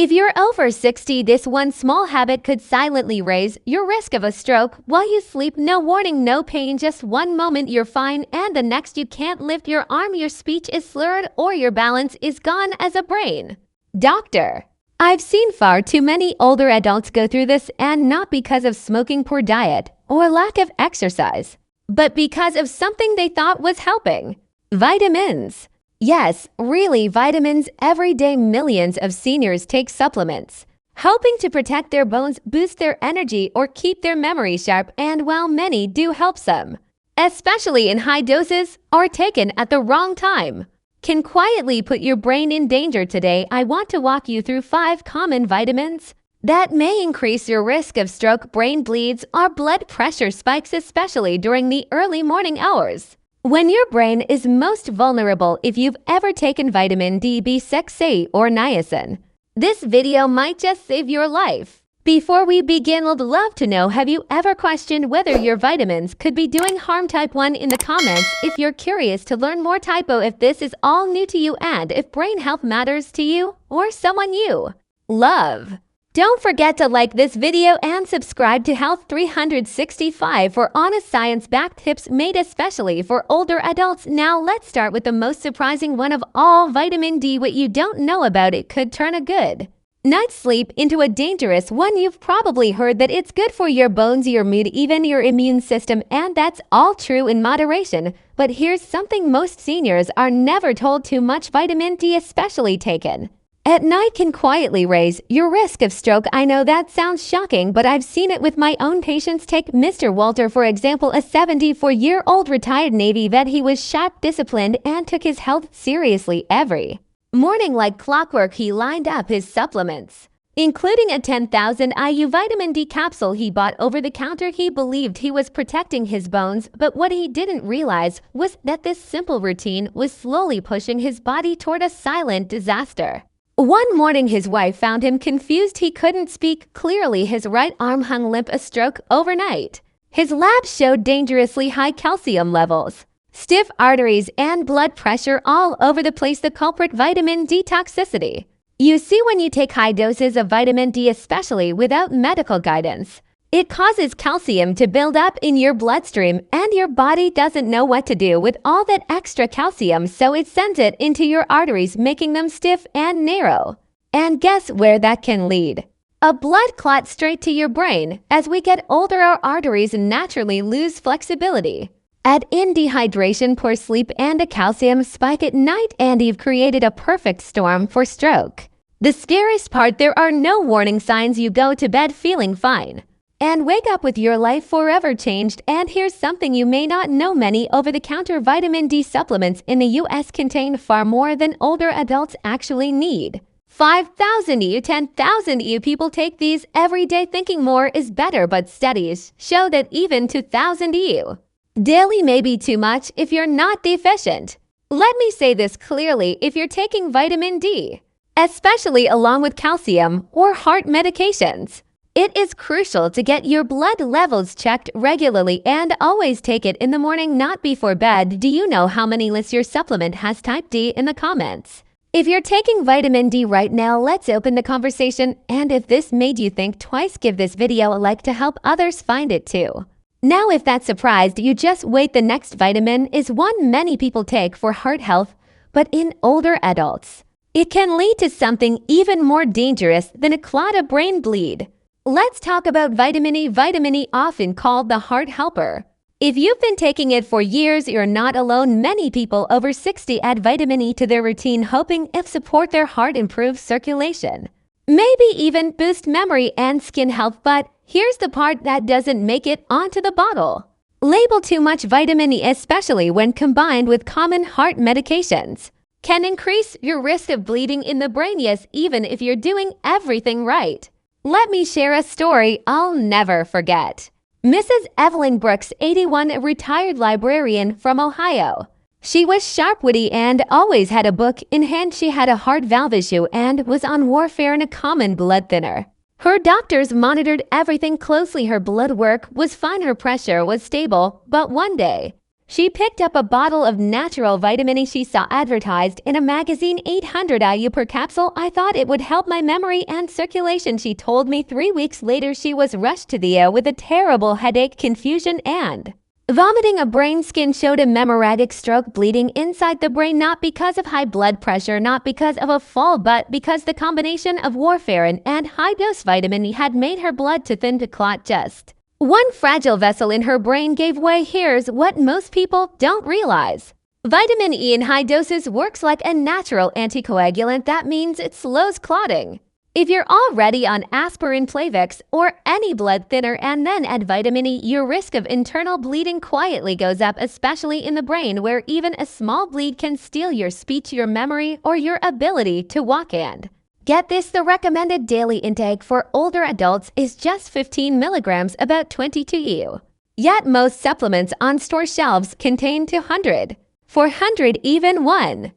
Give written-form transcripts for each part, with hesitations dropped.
If you're over 60, this one small habit could silently raise your risk of a stroke. While you sleep, no warning, no pain, just one moment you're fine and the next you can't lift your arm, your speech is slurred, or your balance is gone as a brain. Doctor. I've seen far too many older adults go through this, and not because of smoking, poor diet, or lack of exercise, but because of something they thought was helping. Vitamins. Yes, really, vitamins. Every day millions of seniors take supplements, hoping to protect their bones, boost their energy, or keep their memory sharp, and while many do help some, especially in high doses or taken at the wrong time, can quietly put your brain in danger. Today, I want to walk you through 5 common vitamins that may increase your risk of stroke, brain bleeds, or blood pressure spikes, especially during the early morning hours, when your brain is most vulnerable. If you've ever taken vitamin D, B6, A, or niacin, this video might just save your life. Before we begin, I'd love to know, have you ever questioned whether your vitamins could be doing harm? Type 1 in the comments if you're curious to learn more. Type O if this is all new to you and if brain health matters to you or someone you love. Don't forget to like this video and subscribe to Health 365 for honest science-backed tips made especially for older adults. Now let's start with the most surprising one of all, vitamin D. What you don't know about it could turn a good night's sleep into a dangerous one. You've probably heard that it's good for your bones, your mood, even your immune system, and that's all true in moderation. But here's something most seniors are never told: too much vitamin D, especially taken at night, can quietly raise your risk of stroke. I know that sounds shocking, but I've seen it with my own patients. Take Mr. Walter, for example, a 74-year-old retired Navy vet. He was sharp, disciplined, and took his health seriously. Every morning, like clockwork, he lined up his supplements, including a 10,000 IU vitamin D capsule he bought over the counter. He believed he was protecting his bones, but what he didn't realize was that this simple routine was slowly pushing his body toward a silent disaster. One morning, his wife found him confused. He couldn't speak clearly. His right arm hung limp. A stroke overnight. His labs showed dangerously high calcium levels, stiff arteries, and blood pressure all over the place. The culprit: vitamin D toxicity. You see, when you take high doses of vitamin D, especially without medical guidance, it causes calcium to build up in your bloodstream, and your body doesn't know what to do with all that extra calcium, so it sends it into your arteries, making them stiff and narrow. And guess where that can lead? A blood clot straight to your brain. As we get older, our arteries naturally lose flexibility. Add in dehydration, poor sleep, and a calcium spike at night, and you've created a perfect storm for stroke. The scariest part: there are no warning signs. You go to bed feeling fine and wake up with your life forever changed. And here's something you may not know: many over-the-counter vitamin D supplements in the US contain far more than older adults actually need. 5,000 EU, 10,000 EU people take these every day, thinking more is better, but studies show that even 2,000 EU daily may be too much if you're not deficient. Let me say this clearly: if you're taking vitamin D, especially along with calcium or heart medications, it is crucial to get your blood levels checked regularly, and always take it in the morning, not before bed. Do you know how many lists your supplement has? Type D in the comments if you're taking vitamin D right now. Let's open the conversation, and if this made you think twice, give this video a like to help others find it too. Now, if that surprised you, just wait. The next vitamin is one many people take for heart health, but in older adults, it can lead to something even more dangerous than a clot, a brain bleed. Let's talk about vitamin E. Vitamin E, often called the heart helper. If you've been taking it for years, you're not alone. Many people over 60 add vitamin E to their routine, hoping it support their heart, improve circulation, maybe even boost memory and skin health. But here's the part that doesn't make it onto the bottle label: too much vitamin E, especially when combined with common heart medications, can increase your risk of bleeding in the brain. Yes, even if you're doing everything right. Let me share a story I'll never forget. Mrs. Evelyn Brooks, 81, a retired librarian from Ohio. She was sharp, witty, and always had a book in hand. She had a heart valve issue and was on warfare and a common blood thinner. Her doctors monitored everything closely. Her blood work was fine, her pressure was stable, but one day, She picked up a bottle of natural vitamin E she saw advertised in a magazine, 800 IU per capsule. I thought it would help my memory and circulation, she told me. 3 weeks later, she was rushed to the ER with a terrible headache, confusion, and vomiting. A brain scan showed a hemorrhagic stroke, bleeding inside the brain, not because of high blood pressure, not because of a fall, but because the combination of warfarin and high-dose vitamin E had made her blood too thin to clot. Just one fragile vessel in her brain gave way. Here's what most people don't realize. Vitamin E in high doses works like a natural anticoagulant. That means it slows clotting. If you're already on aspirin, Plavix, or any blood thinner and then add vitamin E, your risk of internal bleeding quietly goes up, especially in the brain, where even a small bleed can steal your speech, your memory, or your ability to walk. And get this, the recommended daily intake for older adults is just 15 milligrams, about 22 EU. Yet most supplements on store shelves contain 200, 400, even 100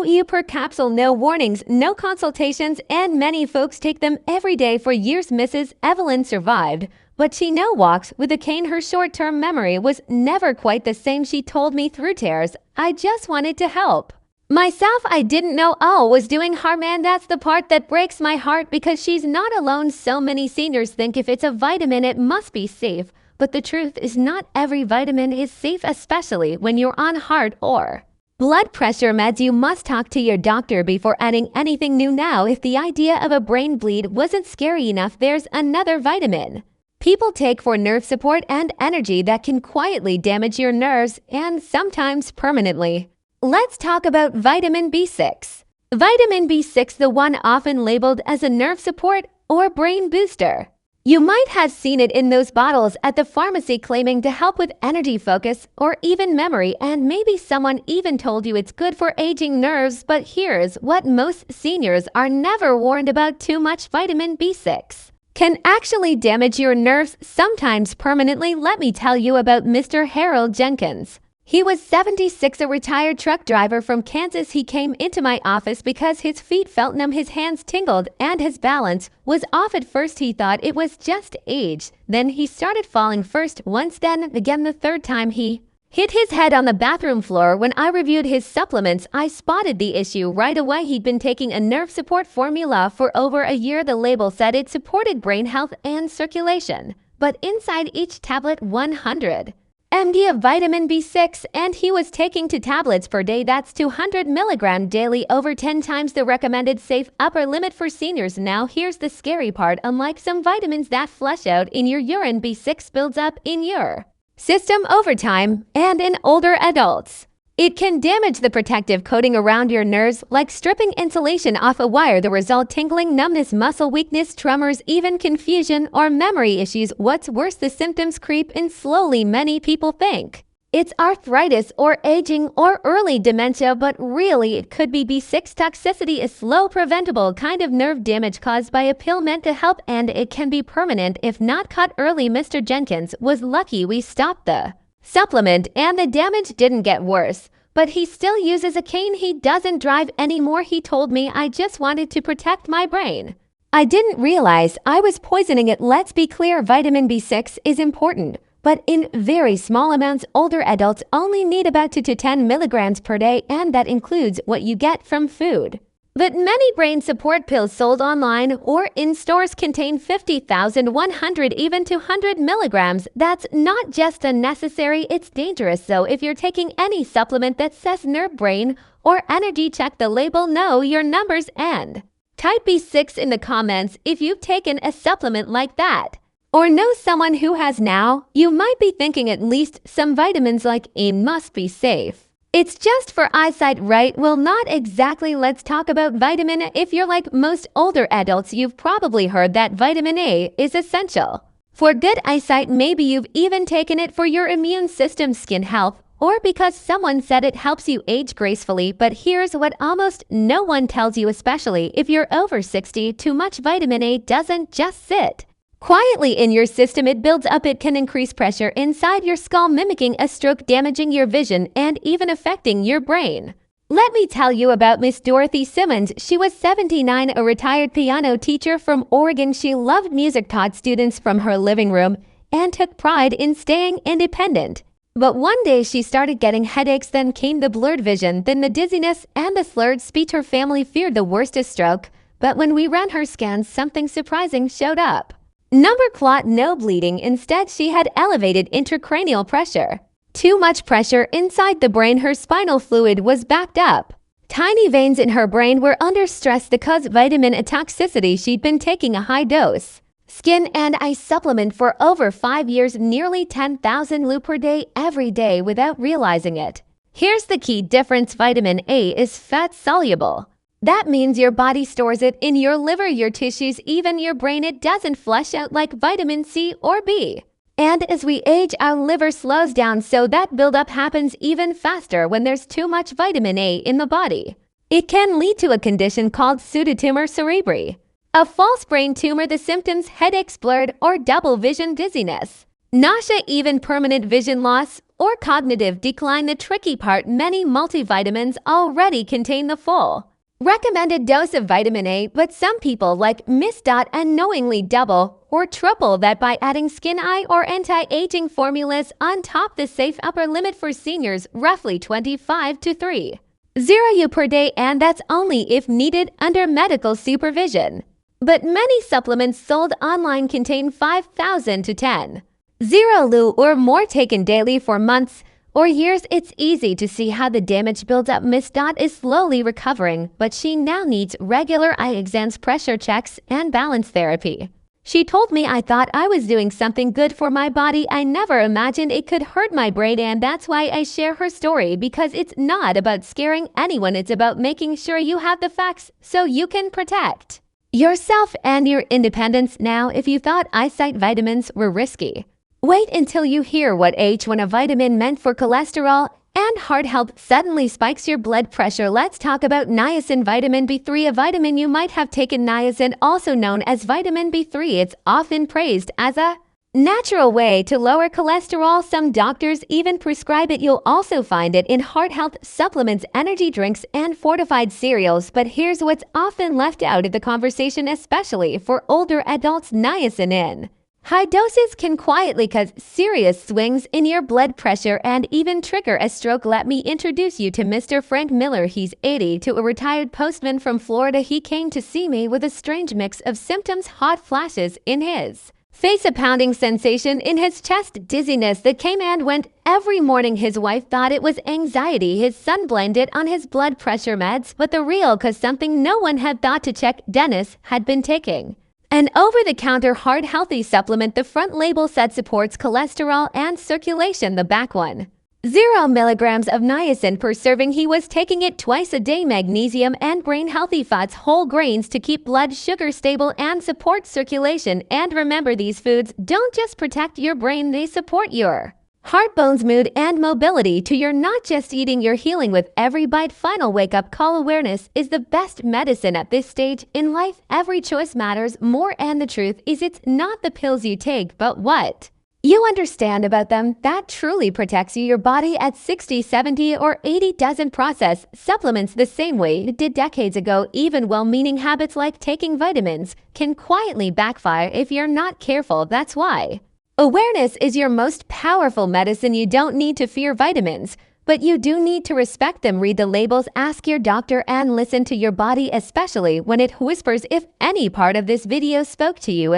EU per capsule. No warnings, no consultations, and many folks take them every day for years. Mrs. Evelyn survived, but she now walks with a cane. Her short-term memory was never quite the same. She told me, through tears, I just wanted to help myself. I didn't know all was doing harm, and that's the part that breaks my heart, because she's not alone. So many seniors think if it's a vitamin, it must be safe. But the truth is, not every vitamin is safe, especially when you're on heart or blood pressure meds. You must talk to your doctor before adding anything new. Now, if the idea of a brain bleed wasn't scary enough, there's another vitamin people take for nerve support and energy that can quietly damage your nerves, and sometimes permanently. Let's talk about vitamin B6. Vitamin B6, the one often labeled as a nerve support or brain booster. You might have seen it in those bottles at the pharmacy claiming to help with energy, focus, or even memory, and maybe someone even told you it's good for aging nerves. But here's what most seniors are never warned about: too much vitamin B6 can actually damage your nerves, sometimes permanently. Let me tell you about Mr. Harold Jenkins. He was 76, a retired truck driver from Kansas. He came into my office because his feet felt numb, his hands tingled, and his balance was off. At first, he thought it was just age. Then he started falling, first once, then again. The third time, he hit his head on the bathroom floor. When I reviewed his supplements, I spotted the issue right away. He'd been taking a nerve support formula for over a year. The label said it supported brain health and circulation, but inside each tablet, 100 mg of vitamin B6, and he was taking 2 tablets per day. That's 200 milligrams daily, over 10 times the recommended safe upper limit for seniors. Now, here's the scary part. Unlike some vitamins that flush out in your urine, B6 builds up in your system over time, and in older adults, it can damage the protective coating around your nerves, like stripping insulation off a wire. The result: tingling, numbness, muscle weakness, tremors, even confusion or memory issues. What's worse, the symptoms creep in slowly. Many people think it's arthritis or aging or early dementia, but really it could be B6 toxicity, a slow, preventable kind of nerve damage caused by a pill meant to help, and it can be permanent if not caught early. Mr. Jenkins was lucky we stopped the supplement and the damage didn't get worse, but he still uses a cane. He doesn't drive anymore. He told me, I just wanted to protect my brain. I didn't realize I was poisoning it. Let's be clear, vitamin B6 is important, but in very small amounts. Older adults only need about 2 to 10 milligrams per day, and that includes what you get from food. But many brain support pills sold online or in stores contain 50,000, 100, even 200 milligrams. That's not just unnecessary, it's dangerous. So if you're taking any supplement that says nerve, brain, or energy, check the label, know your numbers, and type B6 in the comments if you've taken a supplement like that or know someone who has. Now, you might be thinking at least some vitamins like E must be safe. It's just for eyesight, right? Well, not exactly. Let's talk about vitamin A. If you're like most older adults, you've probably heard that vitamin A is essential for good eyesight. Maybe you've even taken it for your immune system, skin health, or because someone said it helps you age gracefully. But here's what almost no one tells you, especially if you're over 60, too much vitamin A doesn't just sit quietly in your system. It builds up. It can increase pressure inside your skull, mimicking a stroke, damaging your vision, and even affecting your brain. Let me tell you about Miss Dorothy Simmons. She was 79, a retired piano teacher from Oregon. She loved music, taught students from her living room, and took pride in staying independent. But one day she started getting headaches, then came the blurred vision, then the dizziness and the slurred speech. Her family feared the worst, a stroke, but when we ran her scans, something surprising showed up. Number clot, no bleeding. Instead, she had elevated intracranial pressure. Too much pressure inside the brain. Her spinal fluid was backed up. Tiny veins in her brain were under stress because vitamin A toxicity. She'd been taking a high dose skin and eye supplement for over 5 years, nearly 10,000 Lu per day every day without realizing it. Here's the key difference. Vitamin A is fat soluble. That means your body stores it in your liver, your tissues, even your brain. It doesn't flush out like vitamin C or B. And as we age, our liver slows down, so that buildup happens even faster when there's too much vitamin A in the body. It can lead to a condition called pseudotumor cerebri, a false brain tumor. The symptoms: headaches, blurred or double vision, dizziness, nausea, even permanent vision loss or cognitive decline. The tricky part: many multivitamins already contain the full recommended dose of vitamin A, but some people miss unknowingly double or triple that by adding skin eye or anti-aging formulas on top. The safe upper limit for seniors, roughly 25 to 30 U per day, and that's only if needed under medical supervision. But many supplements sold online contain 5,000 to 10 Lu or more, taken daily for months or years. It's easy to see how the damage builds up. Miss Dot is slowly recovering, but she now needs regular eye exams, pressure checks, and balance therapy. She told me, "I thought I was doing something good for my body. I never imagined it could hurt my brain." And that's why I share her story, because it's not about scaring anyone. It's about making sure you have the facts so you can protect yourself and your independence. Now, if you thought eyesight vitamins were risky, wait until you hear what when a vitamin meant for cholesterol and heart health suddenly spikes your blood pressure. Let's talk about niacin. Vitamin B3, a vitamin you might have taken. Niacin, also known as vitamin B3, it's often praised as a natural way to lower cholesterol. Some doctors even prescribe it. You'll also find it in heart health supplements, energy drinks, and fortified cereals. But here's what's often left out of the conversation, especially for older adults: niacin in high doses can quietly cause serious swings in your blood pressure and even trigger a stroke. Let me introduce you to Mr. Frank Miller. He's 82, a retired postman from Florida. He came to see me with a strange mix of symptoms: hot flashes in his face, a pounding sensation in his chest, dizziness that came and went every morning. His wife thought it was anxiety. His son blamed it on his blood pressure meds, but the real cause, something no one had thought to check: Dennis had been taking an over-the-counter heart-healthy supplement. The front label said supports cholesterol and circulation. The back one: 0 milligrams of niacin per serving. He was taking it twice a day. Magnesium and brain-healthy fats, whole grains to keep blood sugar stable and support circulation. And remember, these foods don't just protect your brain, they support your heart, bones, mood, and mobility too. You're not just eating, you're healing with every bite. Final wake-up call: awareness is the best medicine at this stage in life. Every choice matters more, and the truth is, it's not the pills you take, but what you understand about them that truly protects you. Your body at 60, 70, or 80 doesn't process supplements the same way it did decades ago. Even well-meaning habits like taking vitamins can quietly backfire if you're not careful. That's why awareness is your most powerful medicine. You don't need to fear vitamins, but you do need to respect them. Read the labels, ask your doctor, and listen to your body, especially when it whispers. If any part of this video spoke to you,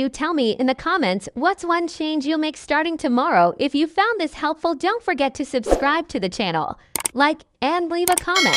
tell me in the comments what's one change you'll make starting tomorrow. If you found this helpful, don't forget to subscribe to the channel, like, and leave a comment.